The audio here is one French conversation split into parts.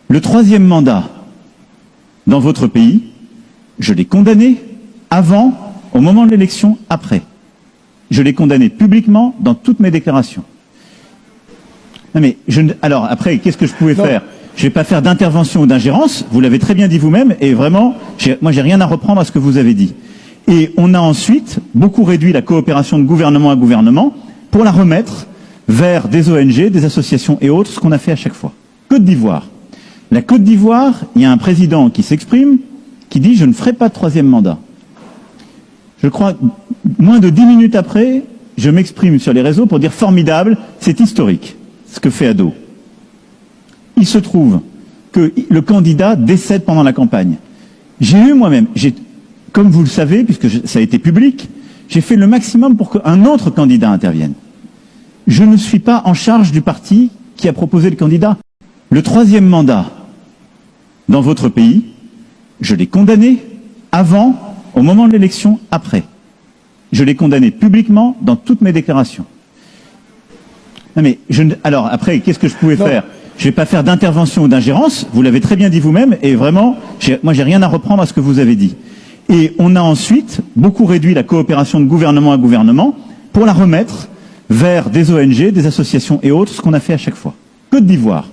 Le troisième mandat dans votre pays, je l'ai condamné avant, au moment de l'élection, après. Je l'ai condamné publiquement dans toutes mes déclarations. Non mais alors après, qu'est-ce que je pouvais faire? Je ne vais pas faire d'intervention ou d'ingérence, vous l'avez très bien dit vous-même, et vraiment, moi j'ai rien à reprendre à ce que vous avez dit. Et on a ensuite beaucoup réduit la coopération de gouvernement à gouvernement pour la remettre vers des ONG, des associations et autres, ce qu'on a fait à chaque fois. Côte d'Ivoire. La Côte d'Ivoire, il y a un président qui s'exprime, qui dit « je ne ferai pas de troisième mandat ». Je crois, moins de 10 minutes après, je m'exprime sur les réseaux pour dire « formidable, c'est historique, ce que fait Addo ». Il se trouve que le candidat décède pendant la campagne. J'ai eu moi-même, comme vous le savez, puisque ça a été public, j'ai fait le maximum pour qu'un autre candidat intervienne. Je ne suis pas en charge du parti qui a proposé le candidat. Le troisième mandat dans votre pays, je l'ai condamné avant, au moment de l'élection, après. Je l'ai condamné publiquement dans toutes mes déclarations. Non mais alors après, qu'est-ce que je pouvais faire? Je ne vais pas faire d'intervention ou d'ingérence, vous l'avez très bien dit vous-même, et vraiment, moi j'ai rien à reprendre à ce que vous avez dit. Et on a ensuite beaucoup réduit la coopération de gouvernement à gouvernement pour la remettre vers des ONG, des associations et autres, ce qu'on a fait à chaque fois. Côte d'Ivoire.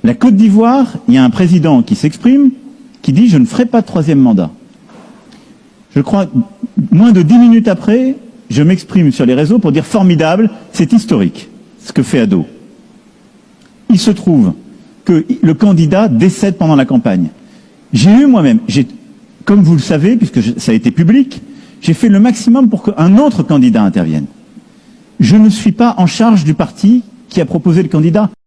La Côte d'Ivoire, il y a un président qui s'exprime, qui dit « je ne ferai pas de troisième mandat ». Je crois, moins de 10 minutes après, je m'exprime sur les réseaux pour dire « formidable, c'est historique, ce que fait Addo ». Il se trouve que le candidat décède pendant la campagne. J'ai eu moi-même, comme vous le savez, puisque ça a été public, j'ai fait le maximum pour qu'un autre candidat intervienne. Je ne suis pas en charge du parti qui a proposé le candidat.